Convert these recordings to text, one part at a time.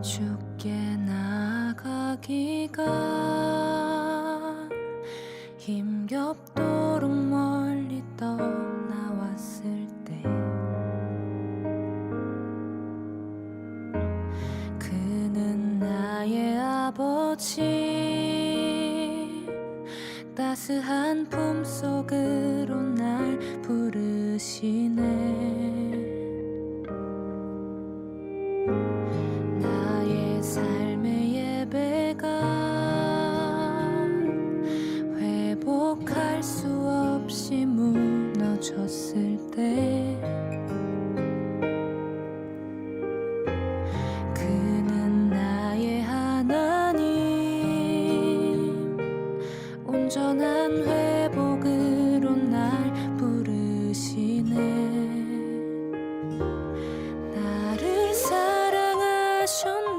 주께 나가기가 힘겹도록 멀리 떠나왔을 때 그는 나의 아버지 따스한 품속으로 날 부르시네. 나의 삶의 예배가 회복할 수 없이 무너졌을 때 그는 나의 하나님 온전한 회복으로 날 부르시네. 나를 사랑하셨네.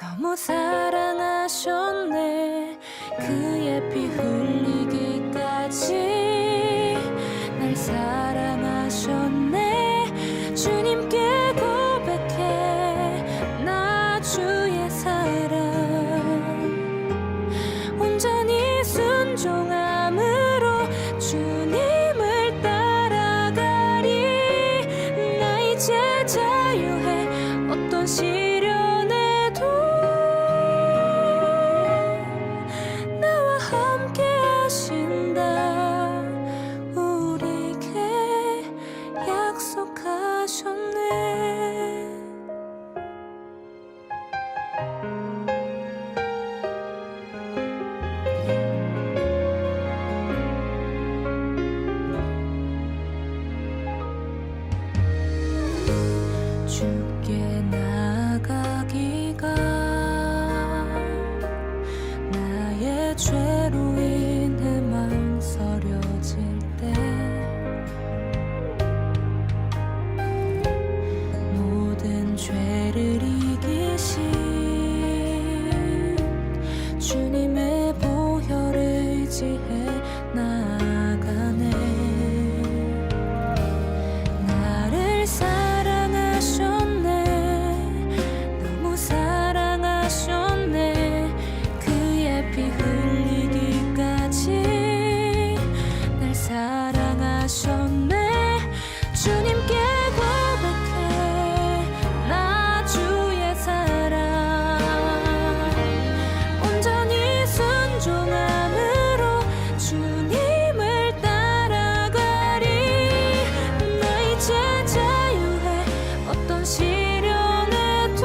너무 사랑하셨네. 그의 피 흘리기까지 날 사랑하셨네. 주님께 고백해 나 주의 사랑 온전히 순종함으로 주님을 따라가리. 나 이제 자유해 어떤 시련에도 나와 함께 하신다. 우리에게 약속하셨네. 주께 나가기가 나의 죄로 인해 망설여질 때 모든 죄를 이기신 주님의 보혈을 의지해 나아가네. 나를 사랑하셨네. 너무 사랑하셨네. 그의 피 흘리기까지 날 사랑하셨네. 주님께 고백해 나 주의 사랑 온전히 순종함으로 주님을 따라가리. 나 이제 자유해 어떤 시련에도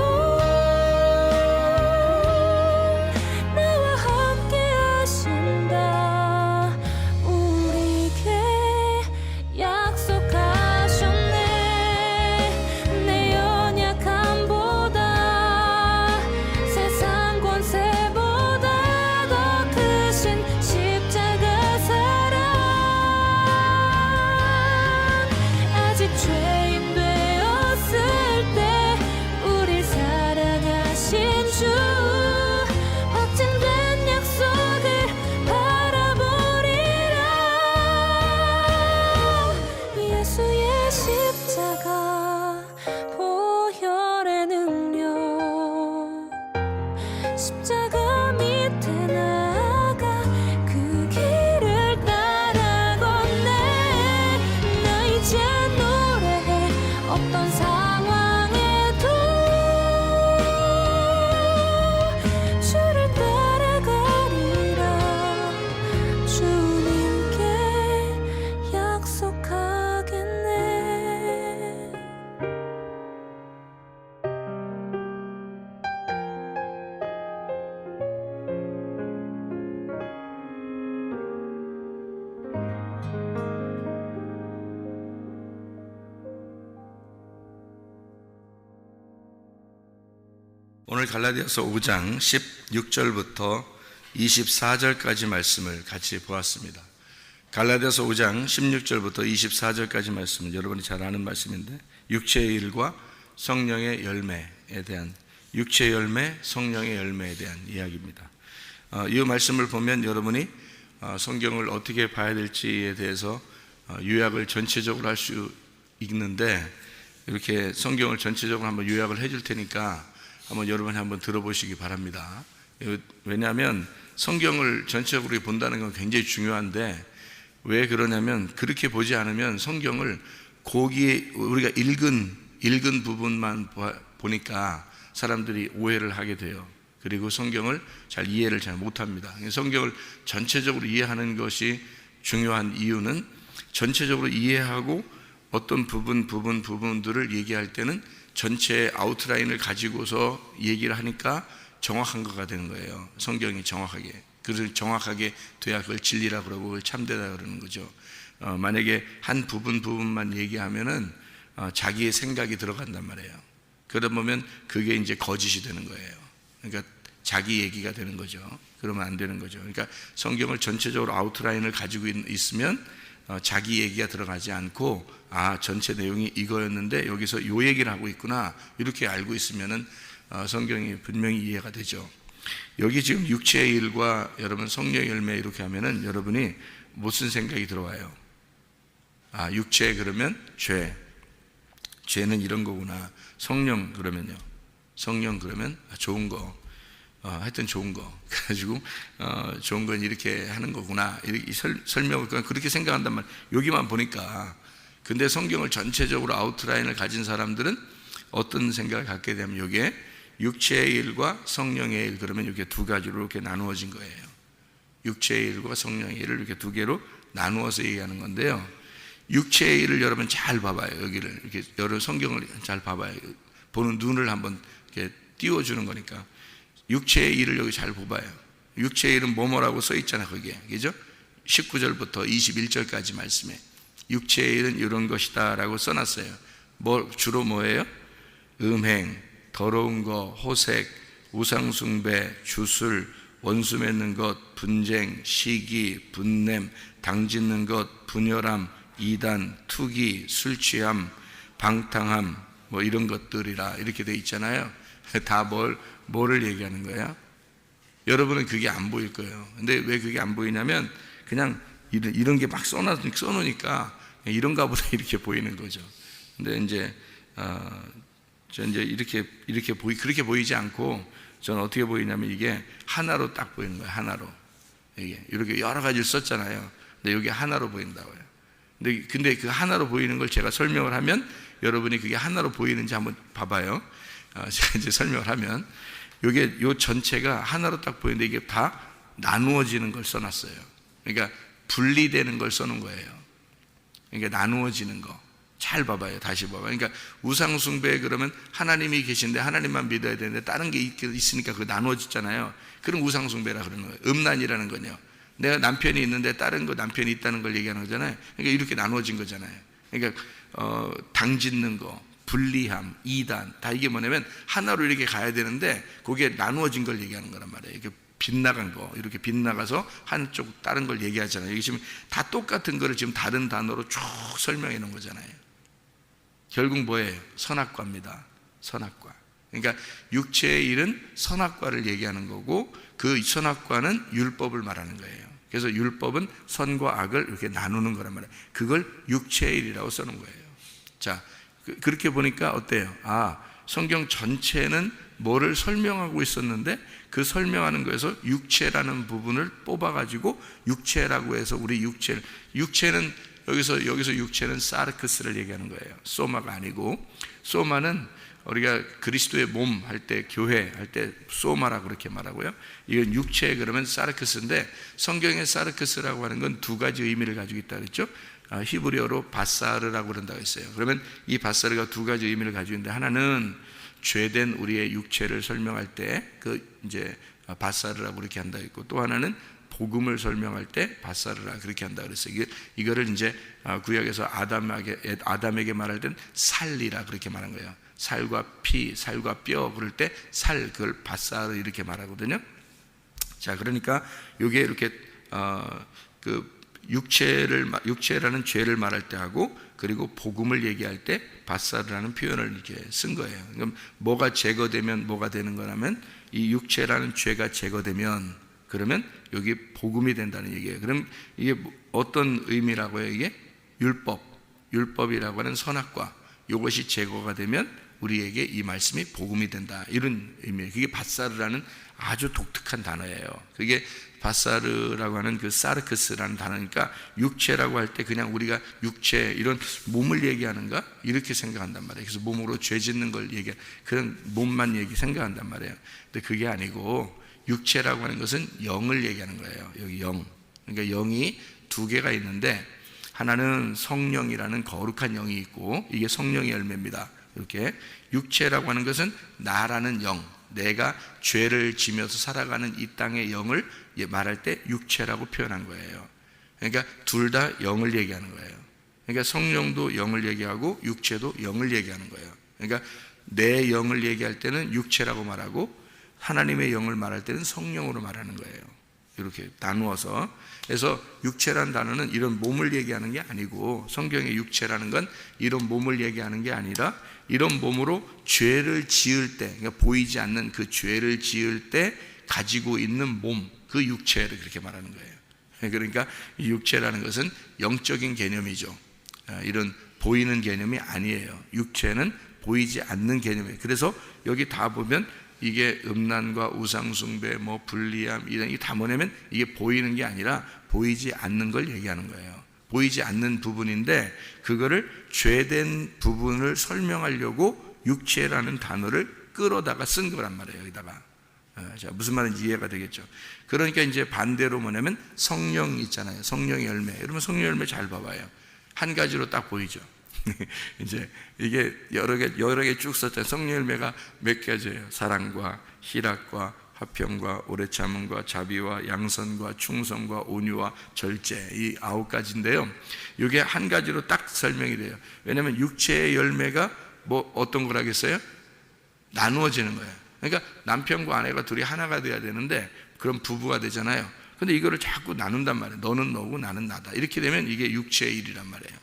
나와 함께 하신다. 우리에게 약속하셨네. 내 연약함보다 세상 권세보다 더 크신 십자가 사랑 아직 죄인 되었을 때 우릴 사랑하신 주 확증된 약속을 바라보리라. 예수의 십자가 보혈의 능력 십자가 밑에 나아가 그 길을 따라 걷네. 나 이제 노래해 어떤 상황에도 주를 따라가리라. 주님께 약속하겠네. 오늘 갈라디아서 5장 16절부터 24절까지 말씀을 같이 보았습니다. 갈라디아서 5장 16절부터 24절까지 말씀은 여러분이 잘 아는 말씀인데 육체의 일과 성령의 열매에 대한 육체의 열매, 성령의 열매에 대한 이야기입니다. 이 말씀을 보면 여러분이 성경을 어떻게 봐야 될지에 대해서 요약을 전체적으로 할 수 있는데 이렇게 성경을 전체적으로 한번 요약을 해줄 테니까 여러분이 한번 들어보시기 바랍니다. 왜냐하면 성경을 전체적으로 본다는 건 굉장히 중요한데, 왜 그러냐면 그렇게 보지 않으면 성경을 거기에 우리가 읽은 부분만 보니까 사람들이 오해를 하게 돼요. 그리고 성경을 이해를 잘 못합니다. 성경을 전체적으로 이해하는 것이 중요한 이유는, 전체적으로 이해하고 어떤 부분들을 얘기할 때는 전체의 아웃라인을 가지고서 얘기를 하니까 정확한 거가 되는 거예요. 성경이 정확하게. 그래서 정확하게 돼야 그걸 진리라 그러고 그걸 참되다 그러는 거죠. 만약에 한 부분만 얘기하면은 자기의 생각이 들어간단 말이에요. 그러다 보면 그게 이제 거짓이 되는 거예요. 그러니까 자기 얘기가 되는 거죠. 그러면 안 되는 거죠. 그러니까 성경을 전체적으로 아웃라인을 가지고 있으면 자기 얘기가 들어가지 않고, 전체 내용이 이거였는데 여기서 요 얘기를 하고 있구나, 이렇게 알고 있으면은 성경이 분명히 이해가 되죠. 여기 지금 육체의 일과 여러분 성령의 열매 이렇게 하면은 여러분이 무슨 생각이 들어와요? 육체 그러면 죄는 이런 거구나. 성령 그러면요, 성령 그러면 좋은 거, 하여튼 좋은 거 가지고 좋은 건 이렇게 하는 거구나, 이렇게 설명을 그렇게 생각한단 말이에요. 여기만 보니까. 근데 성경을 전체적으로 아웃라인을 가진 사람들은 어떤 생각을 갖게 되면, 여기에 육체의 일과 성령의 일, 그러면 이렇게 두 가지로 이렇게 나누어진 거예요. 육체의 일과 성령의 일을 이렇게 두 개로 나누어서 얘기하는 건데요. 육체의 일을 여러분 잘 봐봐요. 여기를 이렇게 여러 성경을 잘 봐봐요. 보는 눈을 한번 이렇게 띄워주는 거니까. 육체의 일을 여기 잘 봐봐요. 육체의 일은 뭐라고 써 있잖아요, 거기에. 그죠? 19절부터 21절까지 말씀에 육체의 일은 이런 것이다 라고 써놨어요. 주로 뭐예요? 음행, 더러운 거, 호색, 우상숭배, 주술, 원수 맺는 것, 분쟁, 시기, 분냄, 당짓는 것, 분열함, 이단, 투기, 술취함, 방탕함, 이런 것들이라 이렇게 돼 있잖아요. 다 뭐를 얘기하는 거야? 여러분은 그게 안 보일 거예요. 근데 왜 그게 안 보이냐면, 그냥 이런 게 막 써놓으니까 이런가 보다 이렇게 보이는 거죠. 근데 이제 그렇게 보이지 않고, 저는 어떻게 보이냐면 이게 하나로 딱 보이는 거예요. 하나로. 이게 이렇게 여러 가지를 썼잖아요. 근데 여기 하나로 보인다고요. 근데 그 하나로 보이는 걸 제가 설명을 하면 여러분이 그게 하나로 보이는지 한번 봐봐요. 제가 이제 설명을 하면 요 전체가 하나로 딱 보이는데 이게 다 나누어지는 걸 써놨어요. 그러니까 분리되는 걸 써놓은 거예요. 그러니까 나누어지는 거. 잘 봐봐요. 다시 봐봐요. 그러니까 우상숭배 그러면 하나님이 계신데 하나님만 믿어야 되는데 다른 게 있으니까 그거 나누어지잖아요. 그럼 우상숭배라 그러는 거예요. 음란이라는 거요. 내가 남편이 있는데 다른 거 남편이 있다는 걸 얘기하는 거잖아요. 그러니까 이렇게 나누어진 거잖아요. 그러니까 당짓는 거, 분리함, 이단, 다 이게 뭐냐면 하나로 이렇게 가야 되는데 그게 나누어진 걸 얘기하는 거란 말이에요. 이렇게 빗나간 거, 이렇게 빗나가서 한쪽 다른 걸 얘기하잖아요. 이게 지금 다 똑같은 거를 지금 다른 단어로 쭉 설명해 놓은 거잖아요. 결국 뭐예요? 선악과입니다. 선악과. 그러니까 육체의 일은 선악과를 얘기하는 거고, 그 선악과는 율법을 말하는 거예요. 그래서 율법은 선과 악을 이렇게 나누는 거란 말이에요. 그걸 육체의 일이라고 써놓은 거예요. 자, 그렇게 보니까 어때요? 성경 전체는 뭐를 설명하고 있었는데 그 설명하는 거에서 육체라는 부분을 뽑아가지고 육체라고 해서 우리 육체는 여기서 육체는 사르크스를 얘기하는 거예요. 소마가 아니고, 소마는 우리가 그리스도의 몸 할 때, 교회 할 때 소마라고 그렇게 말하고요. 이건 육체 그러면 사르크스인데, 성경의 사르크스라고 하는 건 두 가지 의미를 가지고 있다 그랬죠. 히브리어로 바사르라고 그런다고 했어요. 그러면 이 바사르가 두 가지 의미를 가지고 있는데, 하나는 죄된 우리의 육체를 설명할 때 이제 바사르라고 그렇게 한다 했고, 또 하나는 복음을 설명할 때 바사르라 그렇게 한다 그랬어요. 이거를 이제 구약에서 아담에게 말할 땐 살이라 그렇게 말한 거예요. 살과 피, 살과 뼈 그럴 때 살, 그걸 바사르 이렇게 말하거든요. 자, 그러니까 이게 이렇게 육체라는 죄를 말할 때 하고, 그리고 복음을 얘기할 때 바사르라는 표현을 이렇게 쓴 거예요. 그럼 뭐가 제거되면 뭐가 되는 거냐면, 이 육체라는 죄가 제거되면 그러면 여기 복음이 된다는 얘기예요. 그럼 이게 어떤 의미라고요? 이게 율법이라고 하는 선악과, 이것이 제거가 되면 우리에게 이 말씀이 복음이 된다, 이런 의미예요. 그게 바사르라는 아주 독특한 단어예요. 그게 바사르라고 하는 그 사르크스라는 단어니까 육체라고 할 때 그냥 우리가 육체, 이런 몸을 얘기하는가 이렇게 생각한단 말이에요. 그래서 몸으로 죄 짓는 걸 그런 몸만 생각한단 말이에요. 근데 그게 아니고 육체라고 하는 것은 영을 얘기하는 거예요. 여기 영. 그러니까 영이 두 개가 있는데, 하나는 성령이라는 거룩한 영이 있고, 이게 성령의 열매입니다. 이렇게 육체라고 하는 것은 나라는 영, 내가 죄를 지면서 살아가는 이 땅의 영을 말할 때 육체라고 표현한 거예요. 그러니까 둘 다 영을 얘기하는 거예요. 그러니까 성령도 영을 얘기하고 육체도 영을 얘기하는 거예요. 그러니까 내 영을 얘기할 때는 육체라고 말하고, 하나님의 영을 말할 때는 성령으로 말하는 거예요. 이렇게 나누어서. 그래서 육체라는 단어는 이런 몸을 얘기하는 게 아니고, 성경의 육체라는 건 이런 몸을 얘기하는 게 아니라, 이런 몸으로 죄를 지을 때, 그러니까 보이지 않는 그 죄를 지을 때 가지고 있는 몸, 그 육체를 그렇게 말하는 거예요. 그러니까 이 육체라는 것은 영적인 개념이죠. 이런 보이는 개념이 아니에요. 육체는 보이지 않는 개념이에요. 그래서 여기 다 보면 이게 음란과 우상숭배, 불리함, 이게 다 뭐냐면 이게 보이는 게 아니라 보이지 않는 걸 얘기하는 거예요. 보이지 않는 부분인데, 그거를 죄된 부분을 설명하려고 육체라는 단어를 끌어다가 쓴 거란 말이에요. 여기다가. 자, 무슨 말인지 이해가 되겠죠. 그러니까 이제 반대로 뭐냐면 성령 있잖아요. 성령의 열매. 여러분 성령 열매 잘 봐봐요. 한 가지로 딱 보이죠. 이제 이게 여러 개 쭉 썼잖아요. 성령 열매가 몇 가지예요. 사랑과 희락과 화평과 오래 참음과 자비와 양선과 충성과 온유와 절제, 이 9가지인데요. 이게 한 가지로 딱 설명이 돼요. 왜냐하면 육체의 열매가 어떤 거라겠어요? 나누어지는 거예요. 그러니까 남편과 아내가 둘이 하나가 돼야 되는데, 그럼 부부가 되잖아요. 근데 이거를 자꾸 나눈단 말이에요. 너는 너고 나는 나다. 이렇게 되면 이게 육체의 일이란 말이에요.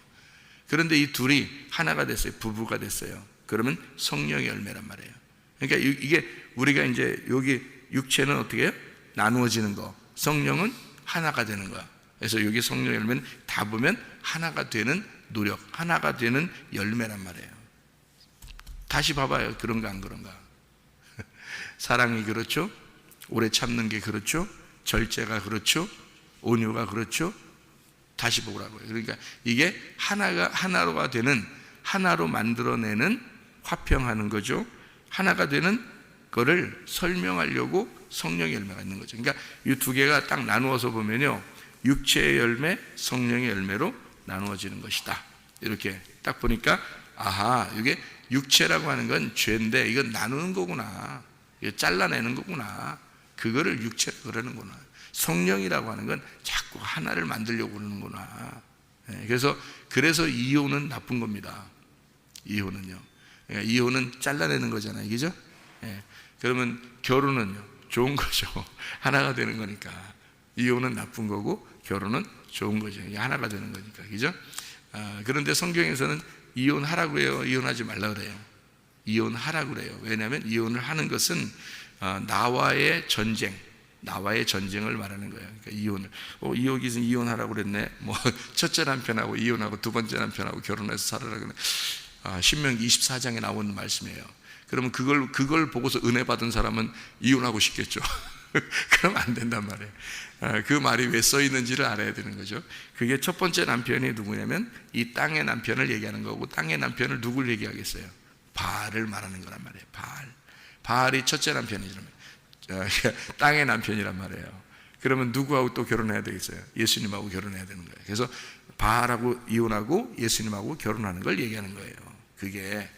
그런데 이 둘이 하나가 됐어요. 부부가 됐어요. 그러면 성령의 열매란 말이에요. 그러니까 이게 우리가 이제 여기 육체는 어떻게 해요? 나누어지는 거. 성령은 하나가 되는 거야. 그래서 여기 성령 열매는 다 보면 하나가 되는 노력, 하나가 되는 열매란 말이에요. 다시 봐봐요. 그런가 안 그런가? 사랑이 그렇죠? 오래 참는 게 그렇죠? 절제가 그렇죠? 온유가 그렇죠? 다시 보라고요. 그러니까 이게 하나로가 되는, 하나로 만들어내는, 화평하는 거죠. 하나가 되는 거를 설명하려고 성령의 열매가 있는 거죠. 그러니까 이 두 개가 딱 나누어서 보면요, 육체의 열매, 성령의 열매로 나누어지는 것이다. 이렇게 딱 보니까, 아하, 이게 육체라고 하는 건 죄인데 이건 나누는 거구나, 이거 잘라내는 거구나, 그거를 육체라고 그러는구나. 성령이라고 하는 건 자꾸 하나를 만들려고 그러는구나. 그래서 이혼은 나쁜 겁니다. 이혼은요. 그러니까 이혼은 잘라내는 거잖아요. 그죠? 그러면 결혼은요, 좋은 거죠. 하나가 되는 거니까. 이혼은 나쁜 거고 결혼은 좋은 거죠. 이게 하나가 되는 거니까. 그죠? 그런데 성경에서는 이혼하라고 해요? 이혼하지 말라 그래요? 이혼하라고 그래요. 왜냐하면 이혼을 하는 것은 나와의 전쟁을 말하는 거예요. 그러니까 이혼을, 이호기는 이혼하라고 그랬네. 첫째 남편하고 이혼하고 두 번째 남편하고 결혼해서 살아라 그래. 신명기 24장에 나오는 말씀이에요. 그러면 그걸 보고서 은혜 받은 사람은 이혼하고 싶겠죠. 그럼 안 된단 말이에요. 그 말이 왜 써 있는지를 알아야 되는 거죠. 그게 첫 번째 남편이 누구냐면 이 땅의 남편을 얘기하는 거고, 땅의 남편을 누굴 얘기하겠어요? 바알을 말하는 거란 말이에요. 바알이 첫째 남편이잖아요. 땅의 남편이란 말이에요. 그러면 누구하고 또 결혼해야 되겠어요? 예수님하고 결혼해야 되는 거예요. 그래서 바알하고 이혼하고 예수님하고 결혼하는 걸 얘기하는 거예요. 그게,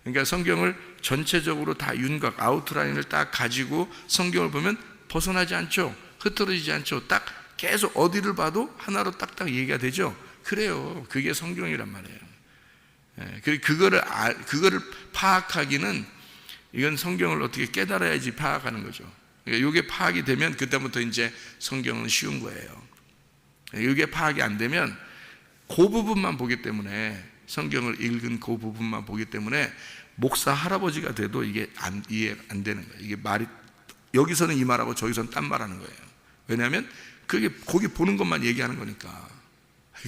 그러니까 성경을 전체적으로 다 윤곽, 아웃라인을 딱 가지고 성경을 보면 벗어나지 않죠. 흐트러지지 않죠. 딱 계속 어디를 봐도 하나로 딱딱 얘기가 되죠. 그래요. 그게 성경이란 말이에요. 그거를 파악하기는, 이건 성경을 어떻게 깨달아야지 파악하는 거죠. 그러니까 이게 파악이 되면 그때부터 이제 성경은 쉬운 거예요. 이게 파악이 안 되면 그 부분만 보기 때문에, 성경을 읽은 그 부분만 보기 때문에 목사 할아버지가 돼도 이게 이해 안 되는 거예요. 이게 말이 여기서는 이 말하고 저기서는 딴 말하는 거예요. 왜냐하면 그게 거기 보는 것만 얘기하는 거니까.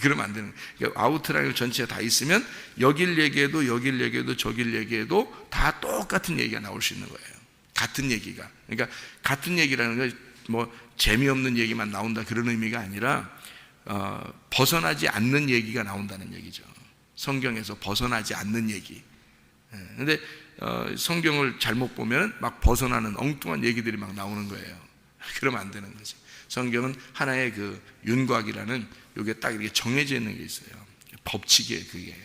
그러면 안 되는 거예요. 그러니까 아우트라인 전체에 다 있으면 여길 얘기해도 여길 얘기해도 저길 얘기해도 다 똑같은 얘기가 나올 수 있는 거예요. 같은 얘기가. 그러니까 같은 얘기라는 건 뭐 재미없는 얘기만 나온다 그런 의미가 아니라 벗어나지 않는 얘기가 나온다는 얘기죠. 성경에서 벗어나지 않는 얘기. 그런데 성경을 잘못 보면 막 벗어나는 엉뚱한 얘기들이 막 나오는 거예요. 그러면 안 되는 거지. 성경은 하나의 그 윤곽이라는 요게 딱 이렇게 정해져 있는 게 있어요. 법칙이에요. 그게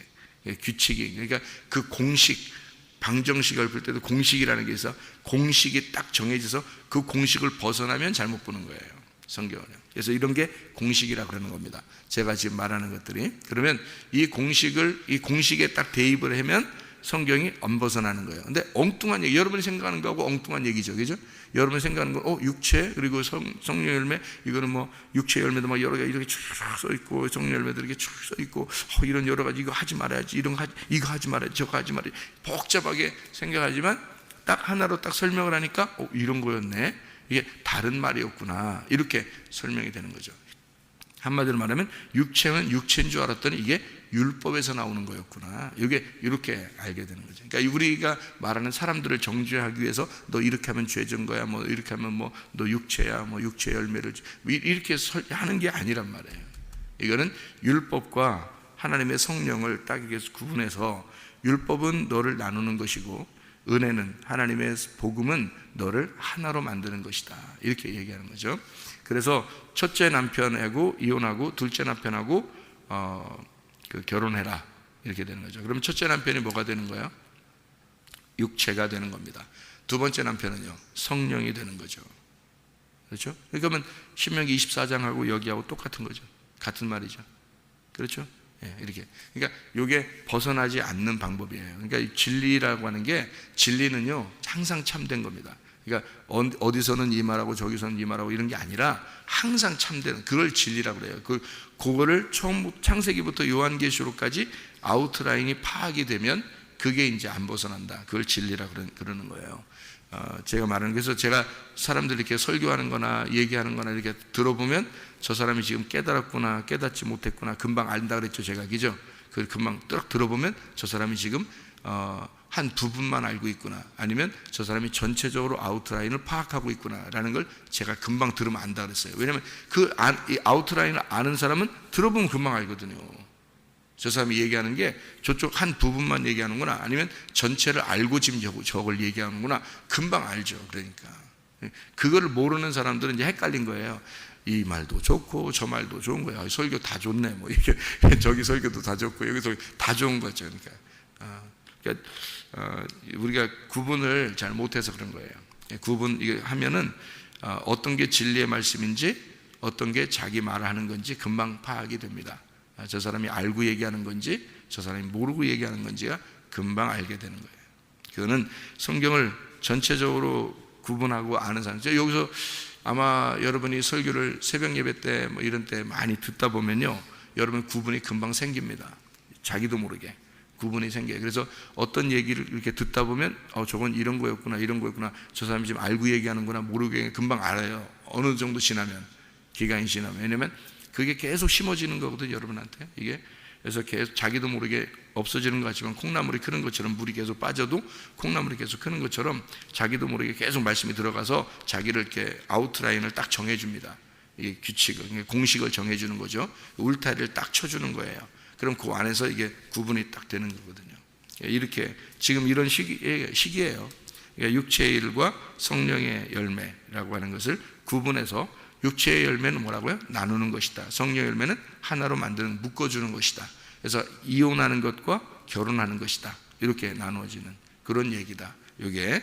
규칙이. 그러니까 그 공식, 방정식을 볼 때도 공식이라는 게 있어. 공식이 딱 정해져서 그 공식을 벗어나면 잘못 보는 거예요. 성경은. 그래서 이런 게 공식이라고 그러는 겁니다. 제가 지금 말하는 것들이. 그러면 이 공식에 딱 대입을 하면 성경이 안 벗어나는 거예요. 근데 엉뚱한 얘기, 여러분이 생각하는 거하고 엉뚱한 얘기죠. 그죠? 여러분이 생각하는 건, 육체, 그리고 성령 열매, 이거는 뭐, 육체 열매도 막 여러 가지 이렇게 쭉 써 있고, 성령 열매도 이렇게 쭉 써 있고, 이런 여러 가지, 이거 하지 말아야지, 이거 하지 말아야지, 저거 하지 말아야지. 복잡하게 생각하지만, 딱 하나로 딱 설명을 하니까, 이런 거였네. 이게 다른 말이었구나. 이렇게 설명이 되는 거죠. 한마디로 말하면 육체는 육체인 줄 알았더니 이게 율법에서 나오는 거였구나. 이게 이렇게 알게 되는 거죠. 그러니까 우리가 말하는 사람들을 정죄하기 위해서 너 이렇게 하면 죄진 거야, 뭐 이렇게 하면 뭐 너 육체야, 뭐 육체 열매를 이렇게 하는 게 아니란 말이에요. 이거는 율법과 하나님의 성령을 딱 이렇게 구분해서 율법은 너를 나누는 것이고 은혜는 하나님의 복음은 너를 하나로 만드는 것이다. 이렇게 얘기하는 거죠. 그래서 첫째 남편하고 이혼하고 둘째 남편하고 결혼해라 이렇게 되는 거죠. 그럼 첫째 남편이 뭐가 되는 거예요? 육체가 되는 겁니다. 두 번째 남편은요, 성령이 되는 거죠. 그렇죠? 그러면 신명기 24장하고 여기하고 똑같은 거죠. 같은 말이죠. 그렇죠? 예, 이렇게. 그러니까 이게 벗어나지 않는 방법이에요. 그러니까 진리라고 하는 게, 진리는요 항상 참된 겁니다. 그러니까 어디서는 이 말하고 저기서는 이 말하고 이런 게 아니라 항상 참되는, 그걸 진리라고 그래요. 그거를 창세기부터 요한계시록까지 아우트라인이 파악이 되면 그게 이제 안 벗어난다. 그걸 진리라고 그러는 거예요. 제가 말하는, 그래서 제가 사람들 이렇게 설교하는 거나 얘기하는 거나 이렇게 들어보면 저 사람이 지금 깨달았구나, 깨닫지 못했구나, 금방 안다 그랬죠, 제가. 그죠? 그걸 금방 딱 들어보면 저 사람이 지금 한 부분만 알고 있구나, 아니면 저 사람이 전체적으로 아웃라인을 파악하고 있구나 라는 걸 제가 금방 들으면 안다 그랬어요. 왜냐하면 이 아웃라인을 아는 사람은 들어보면 금방 알거든요. 저 사람이 얘기하는 게 저쪽 한 부분만 얘기하는구나, 아니면 전체를 알고 지금 저걸 얘기하는구나, 금방 알죠. 그러니까 그거를 모르는 사람들은 이제 헷갈린 거예요. 이 말도 좋고 저 말도 좋은 거야, 설교 다 좋네, 뭐 이렇게 저기 설교도 다 좋고 여기서 다 좋은 거죠. 그러니까 우리가 구분을 잘 못해서 그런 거예요. 구분 이게 하면은 어떤 게 진리의 말씀인지 어떤 게 자기 말하는 건지 금방 파악이 됩니다. 저 사람이 알고 얘기하는 건지 저 사람이 모르고 얘기하는 건지가 금방 알게 되는 거예요. 그거는 성경을 전체적으로 구분하고 아는 사람. 여기서 아마 여러분이 설교를 새벽 예배 때 뭐 이런 때 많이 듣다 보면요, 여러분 구분이 금방 생깁니다. 자기도 모르게 구분이 생겨요. 그래서 어떤 얘기를 이렇게 듣다 보면 저건 이런 거였구나, 이런 거였구나, 저 사람이 지금 알고 얘기하는구나, 모르고 얘기하는, 금방 알아요. 어느 정도 지나면, 기간이 지나면. 왜냐면 그게 계속 심어지는 거거든요, 여러분한테. 이게 그래서 계속 자기도 모르게 없어지는 것 같지만 콩나물이 크는 것처럼, 물이 계속 빠져도 콩나물이 계속 크는 것처럼 자기도 모르게 계속 말씀이 들어가서 자기를 이렇게 아웃라인을 딱 정해줍니다. 이 규칙을, 공식을 정해주는 거죠. 울타리를 딱 쳐주는 거예요. 그럼 그 안에서 이게 구분이 딱 되는 거거든요. 이렇게 지금 이런 시기예요. 육체의 일과 성령의 열매라고 하는 것을 구분해서, 육체의 열매는 뭐라고요? 나누는 것이다. 성령의 열매는 하나로 만드는, 묶어주는 것이다. 그래서 이혼하는 것과 결혼하는 것이다. 이렇게 나누어지는 그런 얘기다. 이게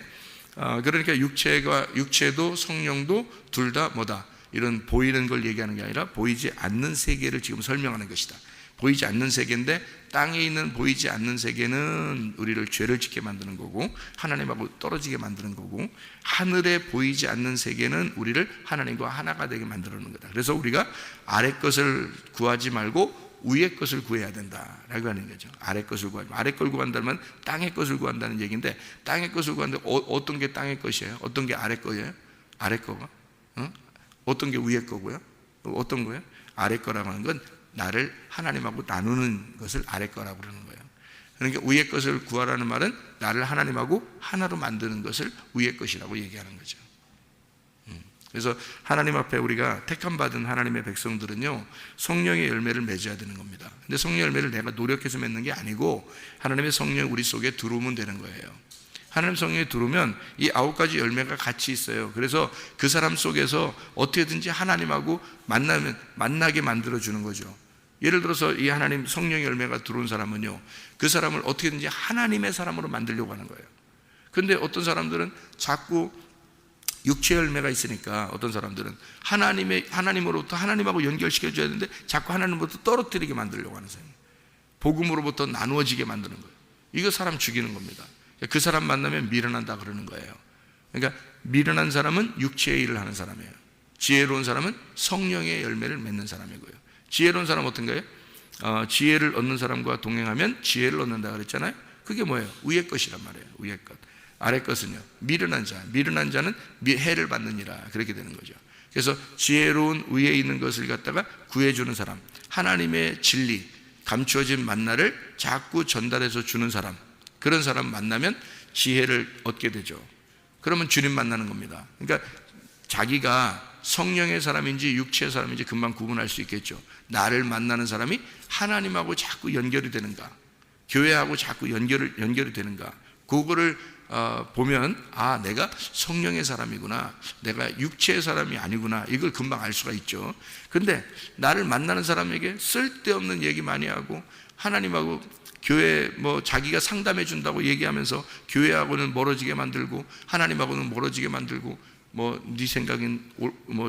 그러니까 육체도 성령도 둘 다 뭐다? 이런 보이는 걸 얘기하는 게 아니라 보이지 않는 세계를 지금 설명하는 것이다. 보이지 않는 세계인데, 땅에 있는 보이지 않는 세계는 우리를 죄를 짓게 만드는 거고 하나님하고 떨어지게 만드는 거고, 하늘에 보이지 않는 세계는 우리를 하나님과 하나가 되게 만들어놓는 거다. 그래서 우리가 아래 것을 구하지 말고 위의 것을 구해야 된다라고 하는 거죠. 아래 것을 구하지, 아래 걸 구한다면 땅의 것을 구한다는 얘기인데, 땅의 것을 구하는데 어떤 게 땅의 것이에요? 어떤 게 아래 거예요? 아래 거가? 어떤 게 위의 거고요? 어떤 거예요? 아래 거라고 하는 건 나를 하나님하고 나누는 것을 아래 거라고 그러는 거예요. 그러니까 위의 것을 구하라는 말은 나를 하나님하고 하나로 만드는 것을 위의 것이라고 얘기하는 거죠. 그래서 하나님 앞에 우리가 택함받은 하나님의 백성들은요, 성령의 열매를 맺어야 되는 겁니다. 근데 성령 열매를 내가 노력해서 맺는 게 아니고 하나님의 성령 우리 속에 들어오면 되는 거예요. 하나님 성령에 들어오면 이 9가지 열매가 같이 있어요. 그래서 그 사람 속에서 어떻게든지 하나님하고 만나게 만들어주는 거죠. 예를 들어서 이 하나님 성령의 열매가 들어온 사람은요, 그 사람을 어떻게든지 하나님의 사람으로 만들려고 하는 거예요. 근데 어떤 사람들은 자꾸 육체 열매가 있으니까 어떤 사람들은 하나님으로부터 하나님하고 연결시켜줘야 되는데 자꾸 하나님으로부터 떨어뜨리게 만들려고 하는 사람이에요. 복음으로부터 나누어지게 만드는 거예요. 이거 사람 죽이는 겁니다. 그 사람 만나면 미련한다 그러는 거예요. 그러니까 미련한 사람은 육체의 일을 하는 사람이에요. 지혜로운 사람은 성령의 열매를 맺는 사람이고요. 지혜로운 사람은 어떤가요? 지혜를 얻는 사람과 동행하면 지혜를 얻는다 그랬잖아요. 그게 뭐예요? 위의 것이란 말이에요. 위의 것. 아래 것은요, 미련한 자는 해를 받느니라, 그렇게 되는 거죠. 그래서 지혜로운 위에 있는 것을 갖다가 구해주는 사람, 하나님의 진리, 감추어진 만나를 자꾸 전달해서 주는 사람, 그런 사람 만나면 지혜를 얻게 되죠. 그러면 주님 만나는 겁니다. 그러니까 자기가 성령의 사람인지 육체의 사람인지 금방 구분할 수 있겠죠. 나를 만나는 사람이 하나님하고 자꾸 연결이 되는가, 교회하고 자꾸 연결이 되는가, 그거를 보면 내가 성령의 사람이구나, 내가 육체의 사람이 아니구나, 이걸 금방 알 수가 있죠. 근데 나를 만나는 사람에게 쓸데없는 얘기 많이 하고 하나님하고 교회 자기가 상담해 준다고 얘기하면서 교회하고는 멀어지게 만들고 하나님하고는 멀어지게 만들고 네 생각은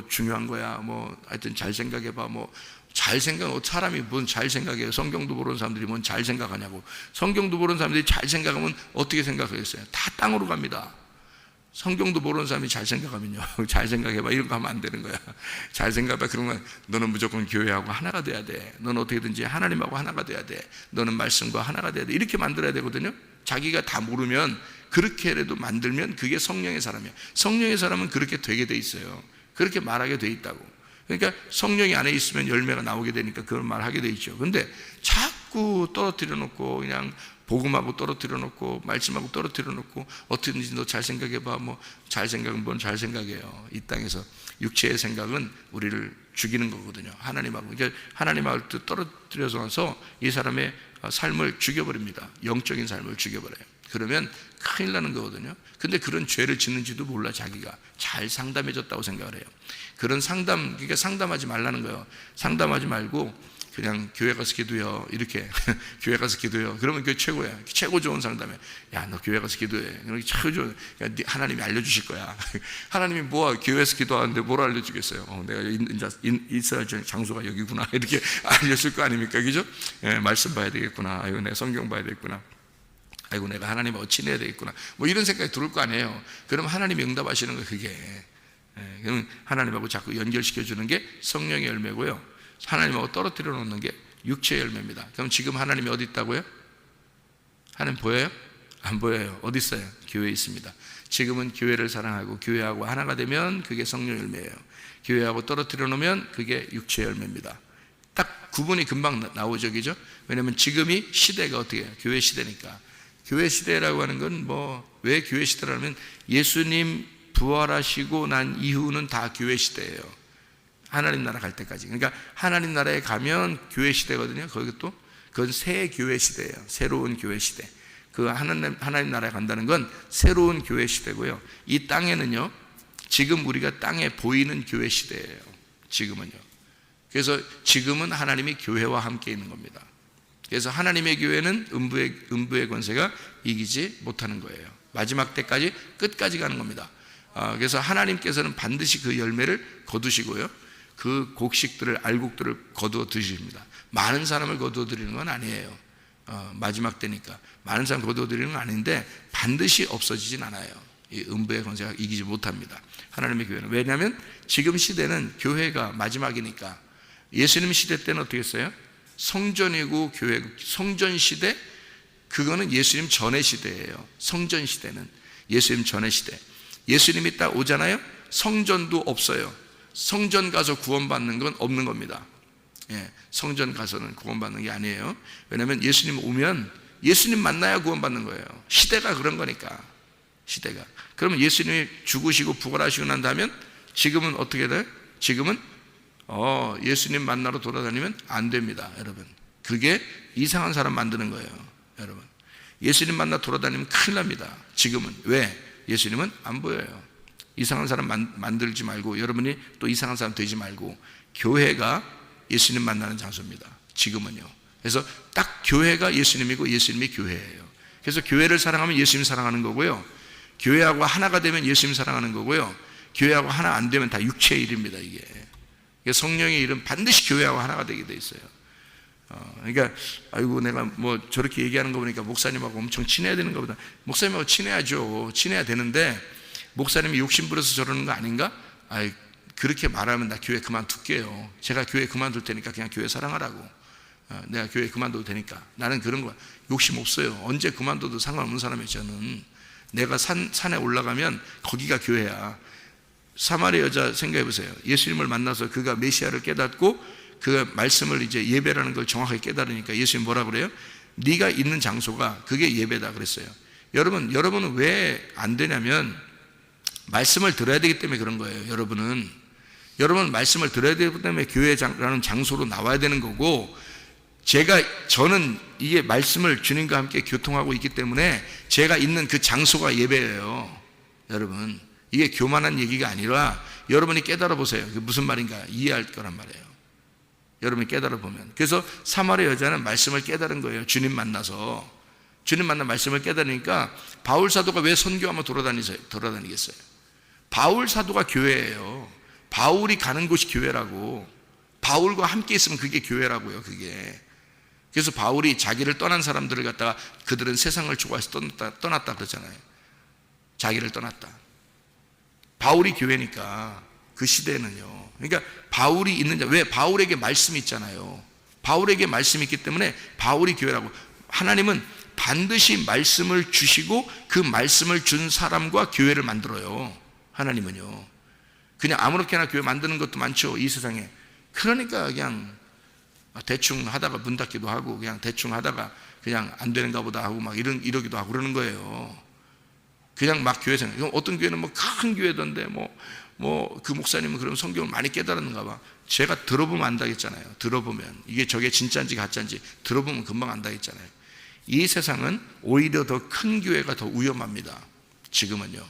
중요한 거야, 하여튼 잘 생각해봐, 사람이 뭔 잘 생각해요. 성경도 모르는 사람들이 뭔 잘 생각하냐고. 성경도 모르는 사람들이 잘 생각하면 어떻게 생각하겠어요? 다 땅으로 갑니다. 성경도 모르는 사람이 잘 생각하면요, 잘 생각해봐, 이런 거 하면 안 되는 거야. 잘 생각해봐, 그러면 너는 무조건 교회하고 하나가 돼야 돼. 너는 어떻게든지 하나님하고 하나가 돼야 돼. 너는 말씀과 하나가 돼야 돼. 이렇게 만들어야 되거든요. 자기가 다 모르면 그렇게라도 만들면 그게 성령의 사람이야. 성령의 사람은 그렇게 되게 돼 있어요. 그렇게 말하게 돼 있다고. 그러니까 성령이 안에 있으면 열매가 나오게 되니까 그걸 말하게 돼 있죠. 근데 자꾸 떨어뜨려 놓고, 그냥 복음하고 떨어뜨려 놓고 말씀하고 떨어뜨려 놓고 어떻게든지 너 잘 생각해봐, 잘 생각은 뭔 잘 생각이에요. 이 땅에서 육체의 생각은 우리를 죽이는 거거든요. 하나님하고, 그러니까 하나님하고 떨어뜨려서 와서 이 사람의 삶을 죽여버립니다. 영적인 삶을 죽여버려요. 그러면 큰일 나는 거거든요. 근데 그런 죄를 짓는지도 몰라. 자기가 잘 상담해줬다고 생각을 해요. 그런 그러니까 상담하지 말라는 거예요. 상담하지 말고 그냥 교회 가서 기도해요, 이렇게. 교회 가서 기도해요. 그러면 그게 최고야. 최고 좋은 상담이야. 야, 너 교회 가서 기도해. 그러면 최고 좋은, 하나님이 알려주실 거야. 하나님이 교회에서 기도하는데 뭘 알려주겠어요? 내가 있어야 할 장소가 여기구나, 이렇게 알려줄 거 아닙니까? 그죠? 말씀 봐야 되겠구나. 아이고, 내가 성경 봐야 되겠구나. 아이고, 내가 하나님하고 친해야 되겠구나. 이런 생각이 들을 거 아니에요. 그럼 하나님이 응답하시는 거, 그게. 그럼 하나님하고 자꾸 연결시켜주는 게 성령의 열매고요. 하나님하고 떨어뜨려 놓는 게 육체의 열매입니다. 그럼 지금 하나님이 어디 있다고요? 하나님 보여요? 안 보여요. 어디 있어요? 교회에 있습니다. 지금은 교회를 사랑하고 교회하고 하나가 되면 그게 성령 열매예요. 교회하고 떨어뜨려 놓으면 그게 육체의 열매입니다. 딱 구분이 금방 나오죠, 그죠? 왜냐하면 지금이 시대가 어떻게 해요? 교회 시대니까. 교회 시대라고 하는 건 왜 교회 시대라면 예수님 부활하시고 난 이후는 다 교회 시대예요. 하나님 나라 갈 때까지. 그러니까 하나님 나라에 가면 교회 시대거든요. 그건 새 교회 시대예요. 새로운 교회 시대. 그 하나님 나라에 간다는 건 새로운 교회 시대고요. 이 땅에는요, 지금 우리가 땅에 보이는 교회 시대예요. 지금은요. 그래서 지금은 하나님이 교회와 함께 있는 겁니다. 그래서 하나님의 교회는 음부의 권세가 이기지 못하는 거예요. 마지막 때까지 끝까지 가는 겁니다. 그래서 하나님께서는 반드시 그 열매를 거두시고요, 그 알곡들을 거두어 드십니다. 많은 사람을 거두어 드리는 건 아니에요. 마지막 때니까 많은 사람 거두어 드리는 건 아닌데 반드시 없어지진 않아요. 이 음부의 권세가 이기지 못합니다. 하나님의 교회는. 왜냐하면 지금 시대는 교회가 마지막이니까. 예수님 시대 때는 어떻게 했어요? 성전이고 교회, 성전 시대, 그거는 예수님 전의 시대예요. 성전 시대는 예수님 전의 시대. 예수님이 딱 오잖아요. 성전도 없어요. 성전 가서 구원받는 건 없는 겁니다. 성전 가서는 구원받는 게 아니에요. 왜냐하면 예수님 오면 예수님 만나야 구원받는 거예요. 시대가 그런 거니까. 시대가. 그러면 예수님이 죽으시고 부활하시고 난 다음에 지금은 어떻게 돼요? 지금은 예수님 만나러 돌아다니면 안 됩니다, 여러분. 그게 이상한 사람 만드는 거예요, 여러분. 예수님 만나 돌아다니면 큰일 납니다. 지금은. 왜? 예수님은 안 보여요. 이상한 사람 만들지 말고, 여러분이 또 이상한 사람 되지 말고, 교회가 예수님 만나는 장소입니다, 지금은요. 그래서 딱 교회가 예수님이고 예수님이 교회예요. 그래서 교회를 사랑하면 예수님 사랑하는 거고요, 교회하고 하나가 되면 예수님 사랑하는 거고요, 교회하고 하나 안 되면 다 육체의 일입니다. 이게 성령의 일은 반드시 교회하고 하나가 되게 돼 있어요. 그러니까 아이고 내가 뭐 저렇게 얘기하는 거 보니까 목사님하고 엄청 친해야 되는 것보다, 목사님하고 친해야죠. 친해야 되는데 목사님이 욕심 부려서 저러는 거 아닌가? 그렇게 말하면 나 교회 그만둘게요. 제가 교회 그만둘 테니까 그냥 교회 사랑하라고. 내가 교회 그만둬도 되니까. 나는 그런 거 욕심 없어요. 언제 그만둬도 상관없는 사람이에요. 저는 내가 산에 올라가면 거기가 교회야. 사마리아 여자 생각해 보세요. 예수님을 만나서 그가 메시아를 깨닫고 그 말씀을 이제 예배라는 걸 정확하게 깨달으니까 예수님 뭐라 그래요? 네가 있는 장소가 그게 예배다 그랬어요. 여러분은 왜 안 되냐면 말씀을 들어야 되기 때문에 그런 거예요. 여러분은 말씀을 들어야 되기 때문에 교회라는 장소로 나와야 되는 거고, 저는 이게 말씀을 주님과 함께 교통하고 있기 때문에 제가 있는 그 장소가 예배예요. 여러분, 이게 교만한 얘기가 아니라 여러분이 깨달아 보세요. 그게 무슨 말인가 이해할 거란 말이에요. 여러분이 깨달아 보면. 그래서 사마리아 여자는 말씀을 깨달은 거예요. 주님 만나 말씀을 깨달으니까 바울 사도가 왜 선교하며 돌아다니겠어요? 바울 사도가 교회예요. 바울이 가는 곳이 교회라고. 바울과 함께 있으면 그게 교회라고요. 그게. 그래서 바울이 자기를 떠난 사람들을 갖다가 그들은 세상을 좋아해서 떠났다 그러잖아요. 자기를 떠났다. 바울이 교회니까 그 시대에는요. 그러니까 바울이 있는 왜 바울에게 말씀이 있잖아요. 바울에게 말씀이 있기 때문에 바울이 교회라고. 하나님은 반드시 말씀을 주시고 그 말씀을 준 사람과 교회를 만들어요. 하나님은요. 그냥 아무렇게나 교회 만드는 것도 많죠, 이 세상에. 그러니까 그냥 대충 하다가 문 닫기도 하고, 그냥 대충 하다가 그냥 안 되는가 보다 하고 막 이러기도 하고 그러는 거예요. 그냥 막 교회 생각. 어떤 교회는 뭐 큰 교회던데 그 목사님은 그럼 성경을 많이 깨달았는가 봐. 제가 들어보면 안다겠잖아요. 들어보면 이게 저게 진짜인지 가짜인지 들어보면 금방 안다겠잖아요. 이 세상은 오히려 더 큰 교회가 더 위험합니다, 지금은요.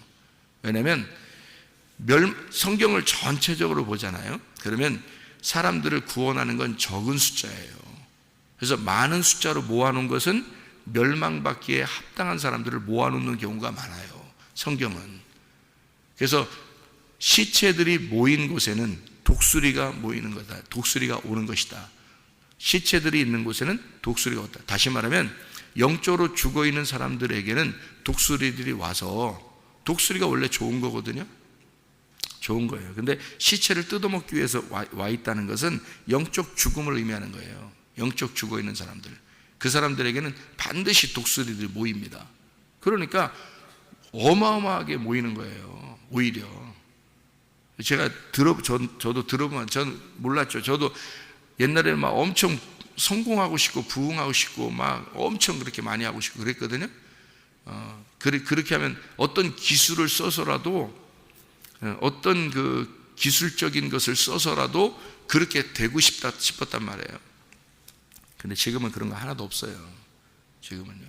왜냐하면 성경을 전체적으로 보잖아요. 그러면 사람들을 구원하는 건 적은 숫자예요. 그래서 많은 숫자로 모아놓은 것은 멸망받기에 합당한 사람들을 모아놓는 경우가 많아요, 성경은. 그래서 시체들이 모인 곳에는 독수리가 모이는 거다. 독수리가 오는 것이다. 시체들이 있는 곳에는 독수리가 온다. 다시 말하면 영적으로 죽어있는 사람들에게는 독수리들이 와서, 독수리가 원래 좋은 거거든요. 좋은 거예요. 근데 시체를 뜯어먹기 위해서 와 있다는 것은 영적 죽음을 의미하는 거예요. 영적 죽어있는 사람들, 그 사람들에게는 반드시 독수리들이 모입니다. 그러니까 어마어마하게 모이는 거예요. 오히려 제가 저도 들어보면, 전 몰랐죠. 저도 옛날에는 막 엄청 성공하고 싶고 부흥하고 싶고 막 엄청 그렇게 많이 하고 싶고 그랬거든요. 그렇게 하면 어떤 기술을 써서라도, 어떤 그 기술적인 것을 써서라도 그렇게 되고 싶다 싶었단 말이에요. 근데 지금은 그런 거 하나도 없어요. 지금은요.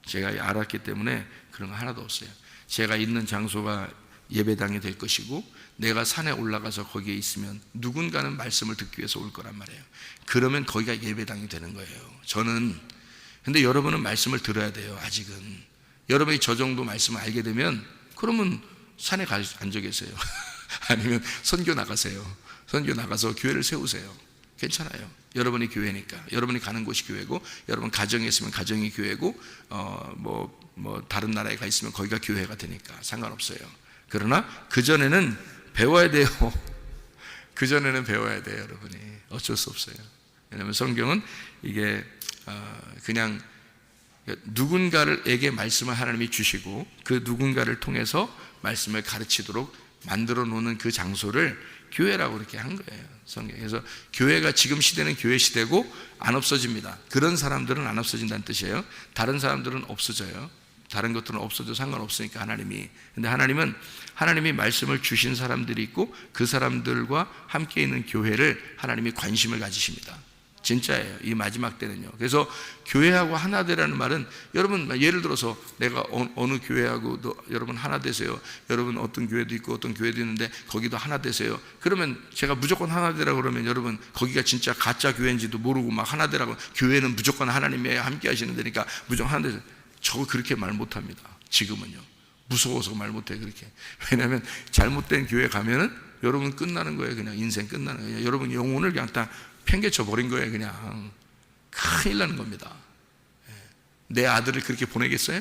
제가 알았기 때문에 그런 거 하나도 없어요. 제가 있는 장소가 예배당이 될 것이고, 내가 산에 올라가서 거기에 있으면 누군가는 말씀을 듣기 위해서 올 거란 말이에요. 그러면 거기가 예배당이 되는 거예요, 저는. 근데 여러분은 말씀을 들어야 돼요. 아직은 여러분이 저 정도 말씀을 알게 되면, 그러면 산에 앉아 계세요. 아니면 선교 나가세요. 선교 나가서 교회를 세우세요. 괜찮아요. 여러분이 교회니까. 여러분이 가는 곳이 교회고, 여러분 가정에 있으면 가정이 교회고, 다른 나라에 가 있으면 거기가 교회가 되니까 상관없어요. 그러나 그전에는 배워야 돼요. 그전에는 배워야 돼요, 여러분이. 어쩔 수 없어요. 왜냐하면 성경은 이게 그냥 누군가에게 말씀을 하나님이 주시고 그 누군가를 통해서 말씀을 가르치도록 만들어 놓는 그 장소를 교회라고 이렇게 한 거예요, 성경. 그래서 교회가 지금 시대는 교회 시대고 안 없어집니다. 그런 사람들은 안 없어진다는 뜻이에요. 다른 사람들은 없어져요. 다른 것들은 없어도 상관없으니까 하나님이. 근데 하나님은 하나님이 말씀을 주신 사람들이 있고 그 사람들과 함께 있는 교회를 하나님이 관심을 가지십니다. 진짜예요, 이 마지막 때는요. 그래서 교회하고 하나 되라는 말은, 여러분 예를 들어서 내가 어느 교회하고 여러분 하나 되세요. 여러분 어떤 교회도 있고 어떤 교회도 있는데 거기도 하나 되세요. 그러면 제가 무조건 하나 되라고 그러면 여러분 거기가 진짜 가짜 교회인지도 모르고 막 하나 되라고, 교회는 무조건 하나님이 함께 하시는 데니까 무조건 하나 되세요. 저 그렇게 말 못합니다. 지금은요, 무서워서 말 못해 그렇게. 왜냐하면 잘못된 교회 가면은 여러분 끝나는 거예요. 그냥 인생 끝나는 거예요. 여러분 영혼을 그냥 딱 팽개쳐 버린 거예요. 그냥 큰일 나는 겁니다. 내 아들을 그렇게 보내겠어요?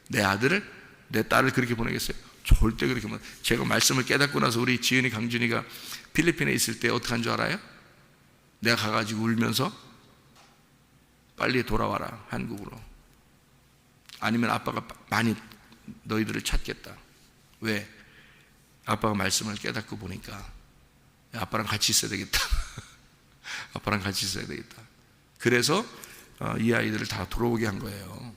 내 아들을, 내 딸을 그렇게 보내겠어요? 절대 그렇게 못. 제가 말씀을 깨닫고 나서 우리 지은이, 강준이가 필리핀에 있을 때 어떻게 한 줄 알아요? 내가 가가지고 울면서 빨리 돌아와라 한국으로, 아니면 아빠가 많이 너희들을 찾겠다. 왜? 아빠가 말씀을 깨닫고 보니까 아빠랑 같이 있어야 되겠다. 아빠랑 같이 있어야 되겠다. 그래서 이 아이들을 다 돌아오게 한 거예요.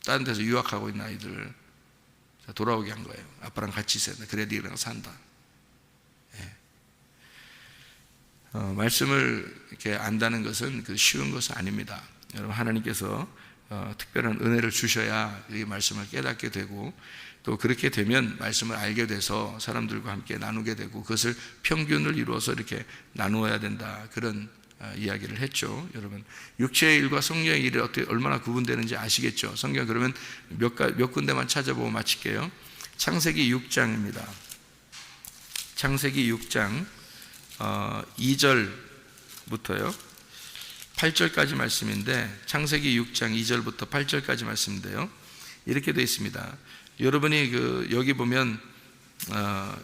다른 데서 유학하고 있는 아이들을 다 돌아오게 한 거예요. 아빠랑 같이 있어야 돼. 그래야 네가 산다. 말씀을 이렇게 안다는 것은 쉬운 것은 아닙니다. 여러분, 하나님께서 특별한 은혜를 주셔야 이 말씀을 깨닫게 되고, 또 그렇게 되면 말씀을 알게 돼서 사람들과 함께 나누게 되고, 그것을 평균을 이루어서 이렇게 나누어야 된다, 그런 이야기를 했죠. 여러분, 육체의 일과 성령의 일이 어떻게 얼마나 구분되는지 아시겠죠? 성경 그러면 몇 군데만 찾아보고 마칠게요. 창세기 6장입니다. 창세기 6장 2절부터요 8절까지 말씀인데, 창세기 6장 2절부터 8절까지 말씀인데요, 이렇게 되어 있습니다. 여러분이 여기 보면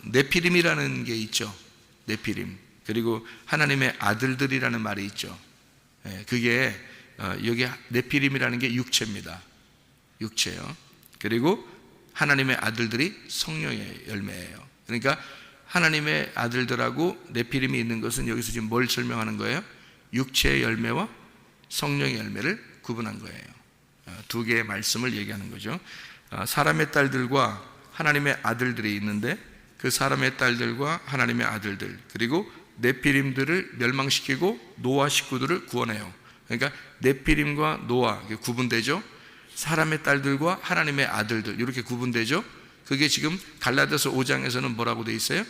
네피림이라는 게 있죠. 네피림. 그리고 하나님의 아들들이라는 말이 있죠. 그게 여기 네피림이라는 게 육체입니다. 육체요. 그리고 하나님의 아들들이 성령의 열매예요. 그러니까 하나님의 아들들하고 네피림이 있는 것은 여기서 지금 뭘 설명하는 거예요? 육체의 열매와 성령의 열매를 구분한 거예요. 두 개의 말씀을 얘기하는 거죠. 사람의 딸들과 하나님의 아들들이 있는데, 그 사람의 딸들과 하나님의 아들들, 그리고 네피림들을 멸망시키고 노아 식구들을 구원해요. 그러니까 네피림과 노아 구분되죠. 사람의 딸들과 하나님의 아들들 이렇게 구분되죠. 그게 지금 갈라디아서 5장에서는 뭐라고 돼 있어요?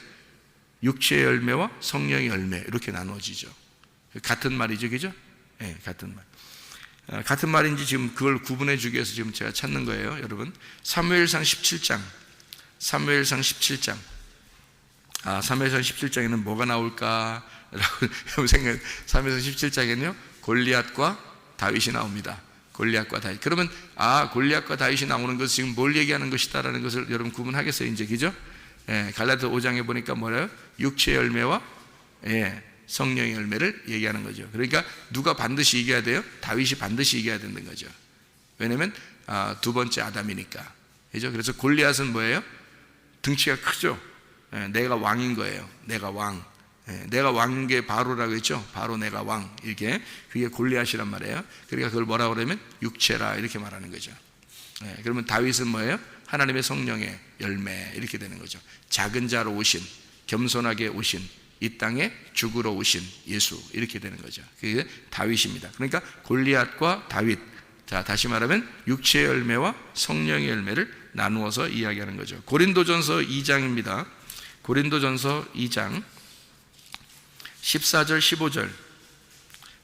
육체의 열매와 성령의 열매, 이렇게 나누어지죠. 같은 말이죠, 그죠? 네, 같은 말. 같은 말인지 지금 그걸 구분해 주기 위해서 지금 제가 찾는 거예요, 여러분. 사무엘상 17장. 사무엘상 17장. 사무엘상 17장에는 뭐가 나올까라고 생각. 사무엘상 17장에는요, 골리앗과 다윗이 나옵니다. 골리앗과 다윗. 그러면 골리앗과 다윗이 나오는 것은 지금 뭘 얘기하는 것이다라는 것을 여러분 구분하겠어요, 이제, 그죠? 갈라디아 5장에 보니까 뭐래요? 육체의 열매와 성령의 열매를 얘기하는 거죠. 그러니까 누가 반드시 이겨야 돼요? 다윗이 반드시 이겨야 되는 거죠. 왜냐면 두 번째 아담이니까, 그죠? 그래서 골리앗은 뭐예요? 등치가 크죠. 내가 왕인 거예요. 내가 왕. 내가 왕인 게 바로라고 했죠. 바로 내가 왕, 이렇게. 그게 골리앗이란 말이에요. 그러니까 그걸 뭐라고 그러면 육체라, 이렇게 말하는 거죠. 그러면 다윗은 뭐예요? 하나님의 성령의 열매, 이렇게 되는 거죠. 작은 자로 오신, 겸손하게 오신, 이 땅에 죽으러 오신 예수, 이렇게 되는 거죠. 그게 다윗입니다. 그러니까 골리앗과 다윗. 자, 다시 말하면 육체의 열매와 성령의 열매를 나누어서 이야기하는 거죠. 고린도전서 2장입니다. 고린도전서 2장 14절 15절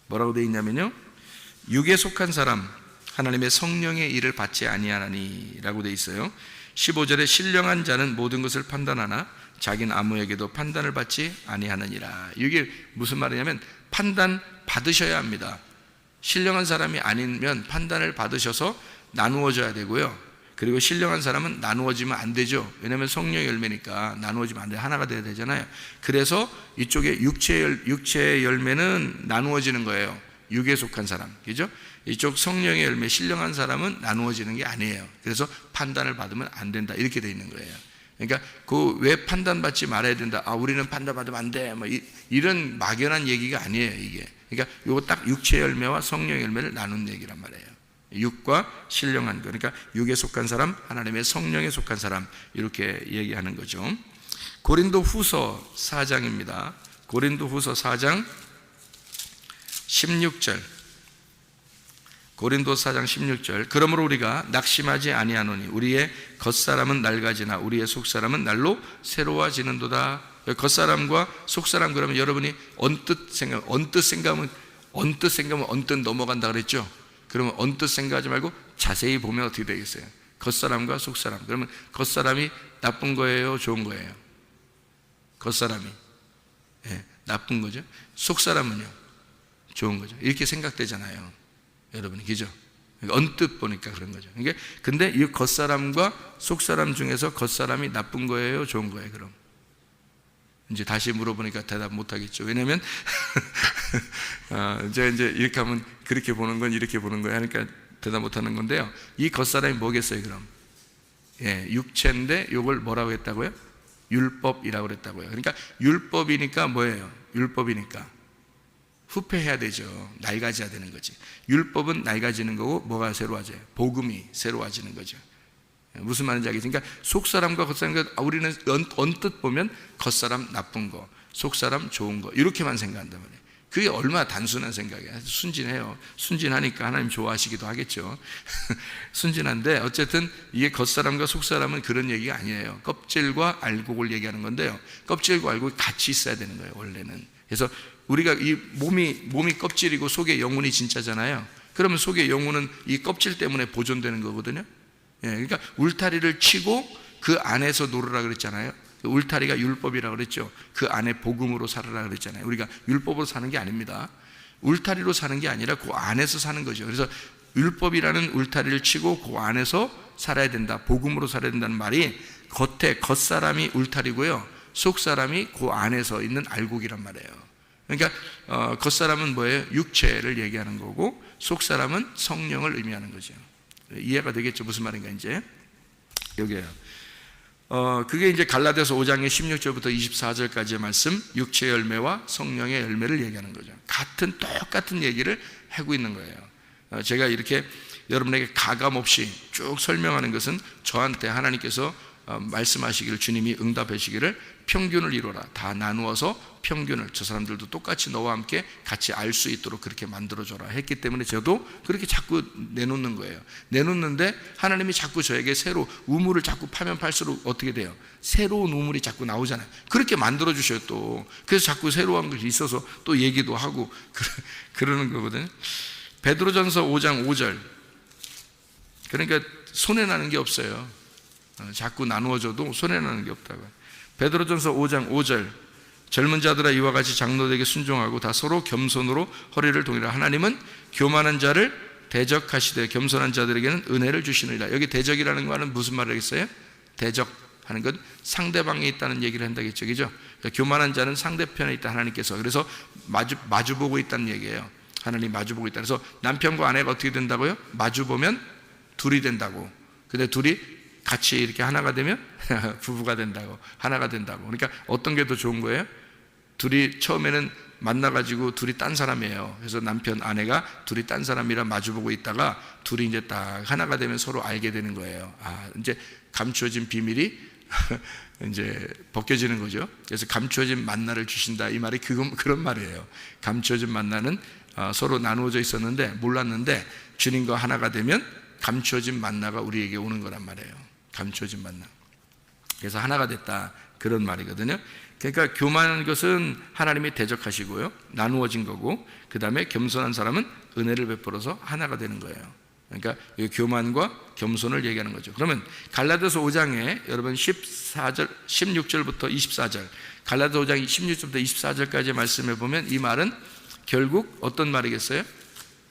뭐라고 되어 있냐면요, 육에 속한 사람 하나님의 성령의 일을 받지 아니하나니 라고 되어 있어요. 15절에 신령한 자는 모든 것을 판단하나 자기는 아무에게도 판단을 받지 아니하느니라. 이게 무슨 말이냐면 판단 받으셔야 합니다. 신령한 사람이 아니면 판단을 받으셔서 나누어져야 되고요. 그리고 신령한 사람은 나누어지면 안 되죠. 왜냐하면 성령의 열매니까 나누어지면 안 돼요. 하나가 돼야 되잖아요. 그래서 이쪽에 육체의 열매는 나누어지는 거예요. 육에 속한 사람, 그죠? 이쪽 성령의 열매, 신령한 사람은 나누어지는 게 아니에요. 그래서 판단을 받으면 안 된다, 이렇게 돼 있는 거예요. 그러니까 그 왜 판단받지 말아야 된다. 우리는 판단받으면 안 돼. 뭐 이런 막연한 얘기가 아니에요, 이게. 그러니까 요거 딱 육체 열매와 성령 열매를 나눈 얘기란 말이에요. 육과 신령한 것. 그러니까 육에 속한 사람, 하나님의 성령에 속한 사람, 이렇게 얘기하는 거죠. 고린도후서 4장입니다. 고린도후서 4장 16절. 고린도서 4장 16절. 그러므로 우리가 낙심하지 아니하노니 우리의 겉사람은 낡아지나 우리의 속사람은 날로 새로워지는도다. 겉사람과 속사람, 그러면 여러분이 언뜻 생각하면 언뜻 넘어간다 그랬죠. 그러면 언뜻 생각하지 말고 자세히 보면 어떻게 되겠어요? 겉사람과 속사람. 그러면 겉사람이 나쁜 거예요, 좋은 거예요? 겉사람이 나쁜 거죠. 속사람은요, 좋은 거죠. 이렇게 생각되잖아요, 여러분이. 그죠? 언뜻 보니까 그런 거죠. 근데 이 겉사람과 속사람 중에서 겉사람이 나쁜 거예요, 좋은 거예요? 그럼 이제 다시 물어보니까 대답 못 하겠죠. 왜냐면 이제 이렇게 하면 그렇게 보는 건 이렇게 보는 거야 하니까 대답 못 하는 건데요. 이 겉사람이 뭐겠어요, 그럼? 육체인데 이걸 뭐라고 했다고요? 율법이라고 그랬다고요. 그러니까 율법이니까 뭐예요? 율법이니까 후패해야 되죠. 낡아져야 되는 거지. 율법은 낡아지는 거고 뭐가 새로워져요? 복음이 새로워지는 거죠. 무슨 말인지 알겠죠? 그러니까 속사람과 겉사람과 우리는 언뜻 보면 겉사람 나쁜 거, 속사람 좋은 거, 이렇게만 생각한단 말이에요. 그게 얼마나 단순한 생각이에요. 순진해요. 순진하니까 하나님 좋아하시기도 하겠죠. 순진한데 어쨌든 이게 겉사람과 속사람은 그런 얘기가 아니에요. 껍질과 알곡을 얘기하는 건데요, 껍질과 알곡이 같이 있어야 되는 거예요, 원래는. 그래서 우리가 이 몸이 껍질이고 속에 영혼이 진짜잖아요. 그러면 속에 영혼은 이 껍질 때문에 보존되는 거거든요. 그러니까 울타리를 치고 그 안에서 놀으라 그랬잖아요. 울타리가 율법이라고 그랬죠. 그 안에 복음으로 살아라 그랬잖아요. 우리가 율법으로 사는 게 아닙니다. 울타리로 사는 게 아니라 그 안에서 사는 거죠. 그래서 율법이라는 울타리를 치고 그 안에서 살아야 된다, 복음으로 살아야 된다는 말이 겉사람이 울타리고요, 속사람이 그 안에서 있는 알곡이란 말이에요. 그러니까 겉사람은 뭐예요? 육체를 얘기하는 거고, 속사람은 성령을 의미하는 거죠. 이해가 되겠죠? 무슨 말인가 이제? 여기에요. 그게 이제 갈라디아서 5장의 16절부터 24절까지의 말씀, 육체의 열매와 성령의 열매를 얘기하는 거죠. 똑같은 얘기를 하고 있는 거예요. 제가 이렇게 여러분에게 가감 없이 쭉 설명하는 것은 저한테 하나님께서 말씀하시기를, 주님이 응답하시기를 평균을 이루어라, 다 나누어서 평균을, 저 사람들도 똑같이 너와 함께 같이 알 수 있도록 그렇게 만들어줘라 했기 때문에 저도 그렇게 자꾸 내놓는 거예요. 내놓는데 하나님이 자꾸 저에게 우물을 자꾸 파면 팔수록 어떻게 돼요? 새로운 우물이 자꾸 나오잖아요. 그렇게 만들어주셔요 또. 그래서 자꾸 새로운 것이 있어서 또 얘기도 하고 그러는 거거든요. 베드로전서 5장 5절. 그러니까 손해나는 게 없어요. 자꾸 나누어줘도 손해나는 게 없다고요. 베드로전서 5장 5절. 젊은 자들아 이와 같이 장로들에게 순종하고 다 서로 겸손으로 허리를 동이라. 하나님은 교만한 자를 대적하시되 겸손한 자들에게는 은혜를 주시느니라. 여기 대적이라는 말은 무슨 말이겠어요? 대적하는 건 상대방에 있다는 얘기를 한다겠죠, 그죠? 그러니까 교만한 자는 상대편에 있다, 하나님께서. 그래서 마주보고 있다는 얘기예요. 하나님 마주보고 있다. 그래서 남편과 아내가 어떻게 된다고요? 마주보면 둘이 된다고. 근데 둘이 같이 이렇게 하나가 되면 부부가 된다고, 하나가 된다고. 그러니까 어떤 게 더 좋은 거예요? 둘이 처음에는 만나가지고 둘이 딴 사람이에요. 그래서 남편, 아내가 둘이 딴 사람이라 마주보고 있다가 둘이 이제 딱 하나가 되면 서로 알게 되는 거예요. 이제 감추어진 비밀이 이제 벗겨지는 거죠. 그래서 감추어진 만나를 주신다, 이 말이 그런 말이에요. 감추어진 만나는 서로 나누어져 있었는데 몰랐는데 주님과 하나가 되면 감추어진 만나가 우리에게 오는 거란 말이에요. 감추어진 만나. 그래서 하나가 됐다, 그런 말이거든요. 그러니까 교만한 것은 하나님이 대적하시고요, 나누어진 거고, 그 다음에 겸손한 사람은 은혜를 베풀어서 하나가 되는 거예요. 그러니까 이 교만과 겸손을 얘기하는 거죠. 그러면 갈라디아서 5장에 여러분 16절부터 24절, 갈라디아서 5장 16절부터 24절까지 말씀해 보면 이 말은 결국 어떤 말이겠어요?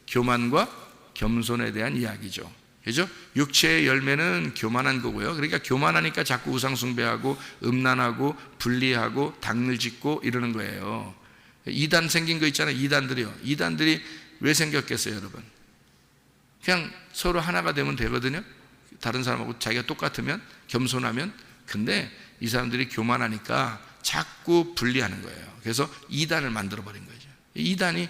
교만과 겸손에 대한 이야기죠. 그죠? 육체의 열매는 교만한 거고요. 그러니까 교만하니까 자꾸 우상숭배하고 음란하고 분리하고 당을 짓고 이러는 거예요. 이단 생긴 거 있잖아요. 이단들이 왜 생겼겠어요, 여러분? 그냥 서로 하나가 되면 되거든요. 다른 사람하고 자기가 똑같으면, 겸손하면 근데 이 사람들이 교만하니까 자꾸 분리하는 거예요. 그래서 이단을 만들어 버린 거죠. 이단이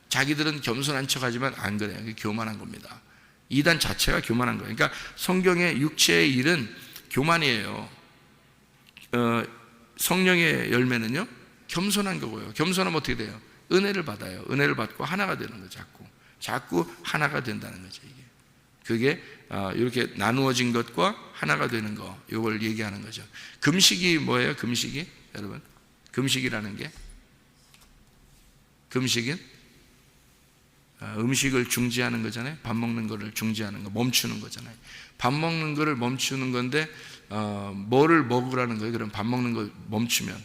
자기들은 겸손한 척하지만 안 그래요. 그게 교만한 겁니다. 이단 자체가 교만한 거예요. 그러니까 성경의 육체의 일은 교만이에요. 성령의 열매는요, 겸손한 거고요. 겸손하면 어떻게 돼요? 은혜를 받아요. 은혜를 받고 하나가 되는 거죠. 자꾸 하나가 된다는 거죠. 그게 이렇게 나누어진 것과 하나가 되는 거, 이걸 얘기하는 거죠. 금식이 뭐예요? 금식이 여러분, 금식이라는 게, 금식은 음식을 중지하는 거잖아요. 밥 먹는 거를 중지하는 거, 멈추는 거잖아요. 밥 먹는 거를 멈추는 건데 뭐를 먹으라는 거예요? 그럼 밥 먹는 걸 멈추면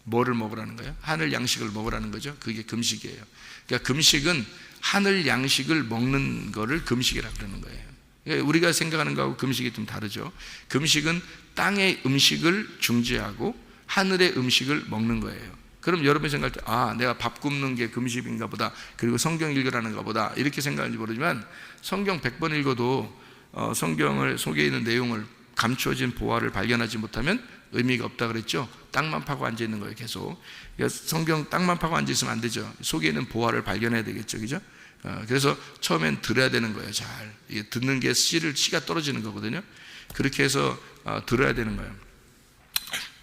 뭐를 먹으라는 거예요? 하늘 양식을 먹으라는 거죠. 그게 금식이에요. 그러니까 금식은 하늘 양식을 먹는 거를 금식이라고 그러는 거예요. 그러니까 우리가 생각하는 거하고 금식이 좀 다르죠. 금식은 땅의 음식을 중지하고 하늘의 음식을 먹는 거예요. 그럼 여러분이 생각할 때 내가 밥 굶는 게 금식인가 보다, 그리고 성경 읽으라는가 보다, 이렇게 생각하는지 모르지만 성경 100번 읽어도 성경을 속에 있는 내용을 감추어진 보화를 발견하지 못하면 의미가 없다 그랬죠. 땅만 파고 앉아 있는 거예요. 계속. 그러니까 성경 땅만 파고 앉아 있으면 안 되죠. 속에 있는 보화를 발견해야 되겠죠. 그죠? 그래서 처음엔 들어야 되는 거예요. 잘 듣는 게 씨가 떨어지는 거거든요. 그렇게 해서 들어야 되는 거예요.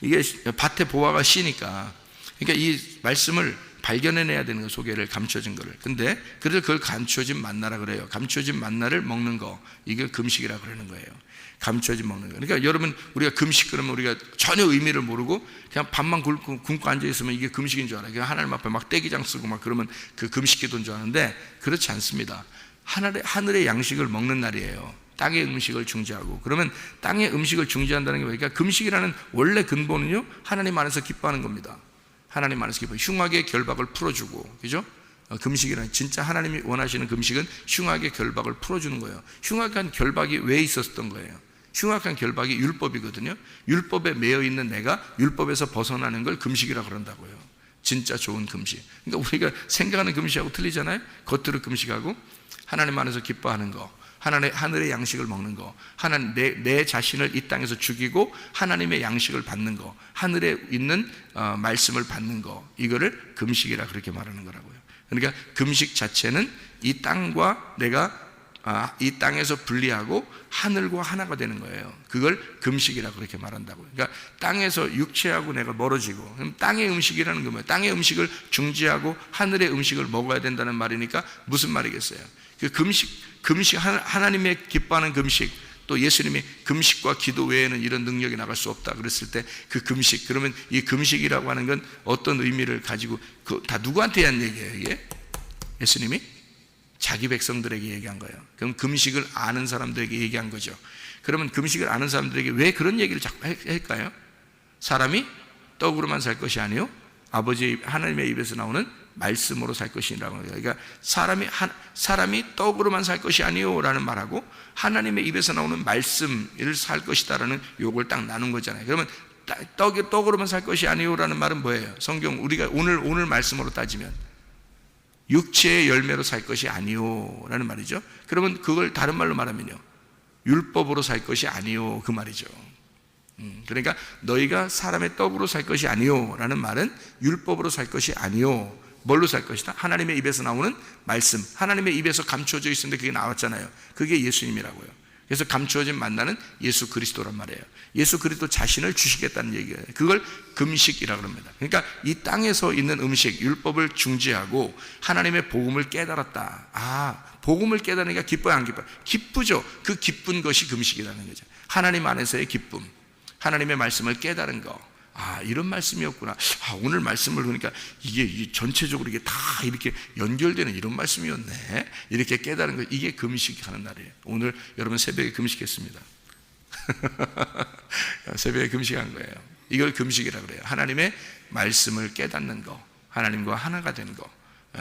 이게 밭의 보화가 씨니까, 그러니까 이 말씀을 발견해내야 되는 거, 소개를 감춰진 거를. 근데 그래서 그걸 감춰진 만나라 그래요. 감춰진 만나를 먹는 거, 이게 금식이라 그러는 거예요. 감춰진 먹는 거. 그러니까 여러분, 우리가 금식 그러면 우리가 전혀 의미를 모르고 그냥 밥만 굶고 앉아 있으면 이게 금식인 줄 알아요. 그냥 하나님 앞에 막 떼기장 쓰고 막 그러면 그 금식 기도인 줄 아는데, 그렇지 않습니다. 하늘의 양식을 먹는 날이에요. 땅의 음식을 중지하고. 그러면 땅의 음식을 중지한다는 게 뭐니까, 금식이라는 원래 근본은요, 하나님 안에서 기뻐하는 겁니다. 하나님 안에서 기뻐. 흉악의 결박을 풀어주고, 그죠? 금식이라는, 진짜 하나님이 원하시는 금식은 흉악의 결박을 풀어주는 거예요. 흉악한 결박이 왜 있었던 거예요? 흉악한 결박이 율법이거든요. 율법에 매여 있는 내가 율법에서 벗어나는 걸 금식이라고 그런다고요. 진짜 좋은 금식. 그러니까 우리가 생각하는 금식하고 틀리잖아요. 겉으로 금식하고 하나님 안에서 기뻐하는 거, 하늘의 양식을 먹는 거, 내 자신을 이 땅에서 죽이고 하나님의 양식을 받는 거, 하늘에 있는 말씀을 받는 거, 이거를 금식이라 그렇게 말하는 거라고요. 그러니까 금식 자체는 이 땅과 내가 이 땅에서 분리하고 하늘과 하나가 되는 거예요. 그걸 금식이라 그렇게 말한다고요. 그러니까 땅에서 육체하고 내가 멀어지고, 그럼 땅의 음식이라는 건 뭐예요? 땅의 음식을 중지하고 하늘의 음식을 먹어야 된다는 말이니까 무슨 말이겠어요? 그 금식, 하나님의 기뻐하는 금식, 또 예수님이 금식과 기도 외에는 이런 능력이 나갈 수 없다 그랬을 때 그 금식, 그러면 이 금식이라고 하는 건 어떤 의미를 가지고, 다 누구한테 한 얘기예요? 이게 예수님이 자기 백성들에게 얘기한 거예요. 그럼 금식을 아는 사람들에게 얘기한 거죠. 그러면 금식을 아는 사람들에게 왜 그런 얘기를 자꾸 할까요? 사람이 떡으로만 살 것이 아니요 아버지 하나님의 입에서 나오는 말씀으로 살 것이라고 해요. 그러니까 사람이 떡으로만 살 것이 아니요라는 말하고 하나님의 입에서 나오는 말씀을 살 것이다라는 요걸 딱 나눈 거잖아요. 그러면 떡으로만 살 것이 아니요라는 말은 뭐예요? 성경 우리가 오늘 말씀으로 따지면 육체의 열매로 살 것이 아니요라는 말이죠. 그러면 그걸 다른 말로 말하면요, 율법으로 살 것이 아니요, 그 말이죠. 그러니까 너희가 사람의 떡으로 살 것이 아니요라는 말은 율법으로 살 것이 아니요, 뭘로 살 것이다? 하나님의 입에서 나오는 말씀, 하나님의 입에서 감추어져 있었는데 그게 나왔잖아요. 그게 예수님이라고요. 그래서 감추어진 만나는 예수 그리스도란 말이에요. 예수 그리스도 자신을 주시겠다는 얘기예요. 그걸 금식이라고 합니다. 그러니까 이 땅에서 있는 음식, 율법을 중지하고 하나님의 복음을 깨달았다. 복음을 깨달으니까 기뻐요, 안 기뻐요? 기쁘죠. 그 기쁜 것이 금식이라는 거죠. 하나님 안에서의 기쁨, 하나님의 말씀을 깨달은 거. 이런 말씀이었구나. 오늘 말씀을 보니까 이게 전체적으로 이게 다 이렇게 연결되는 이런 말씀이었네. 이렇게 깨달은 거, 이게 금식하는 날이에요. 오늘 여러분 새벽에 금식했습니다. 새벽에 금식한 거예요. 이걸 금식이라고 그래요. 하나님의 말씀을 깨닫는 거, 하나님과 하나가 된 거,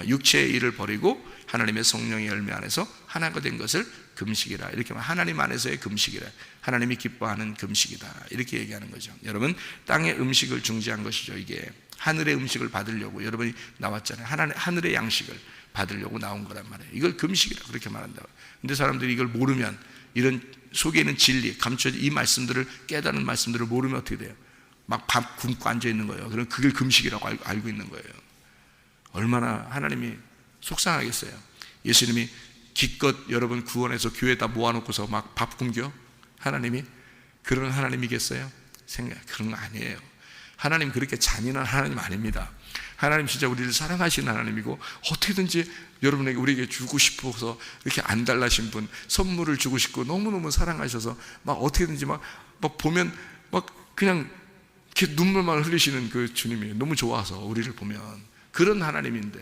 육체의 일을 버리고 하나님의 성령의 열매 안에서 하나가 된 것을 금식이라, 이렇게 말, 하나님 안에서의 금식이라, 하나님이 기뻐하는 금식이다, 이렇게 얘기하는 거죠. 여러분, 땅의 음식을 중지한 것이죠. 이게 하늘의 음식을 받으려고 여러분이 나왔잖아요. 하늘의 양식을 받으려고 나온 거란 말이에요. 이걸 금식이라 그렇게 말한다고. 근데 사람들이 이걸 모르면 이런 속에 있는 진리, 감춰진 이 말씀들을 깨달은 말씀들을 모르면 어떻게 돼요? 막 밥 굶고 앉아 있는 거예요. 그럼 그걸 금식이라고 알고 있는 거예요. 얼마나 하나님이 속상하겠어요. 예수님이 기껏 여러분 구원해서 교회에다 모아놓고서 막 밥 굶겨? 하나님이 그런 하나님이겠어요? 그런 거 아니에요. 하나님 그렇게 잔인한 하나님 아닙니다. 하나님 진짜 우리를 사랑하시는 하나님이고, 어떻게든지 여러분에게 우리에게 주고 싶어서 이렇게 안달나신 분, 선물을 주고 싶고 너무너무 사랑하셔서 막 어떻게든지 막 보면 막 그냥 이렇게 눈물만 흘리시는 그 주님이 너무 좋아서 우리를 보면 그런 하나님인데,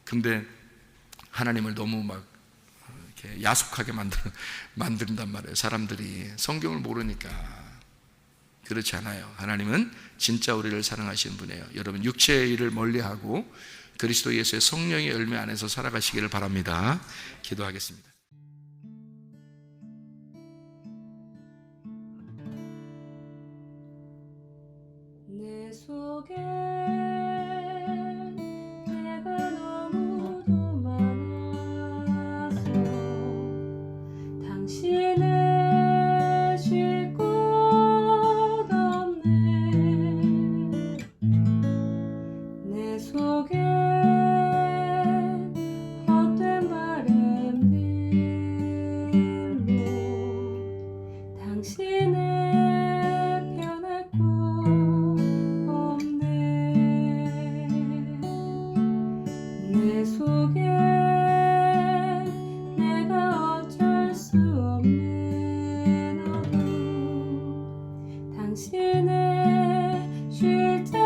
근데 하나님을 너무 막 이렇게 야속하게 만든단 말이에요. 사람들이 성경을 모르니까. 그렇지 않아요. 하나님은 진짜 우리를 사랑하시는 분이에요. 여러분 육체의 일을 멀리하고 그리스도 예수의 성령의 열매 안에서 살아가시기를 바랍니다. 기도하겠습니다. 내 속에 내가 너무도 많아서 당신을 쉴 곳 없네. 내 속에 헛된 바램들로 당신을 변할 곳 없네. 내 속에 내가 어쩔 수 없는 어둠, 당신을 쉴 때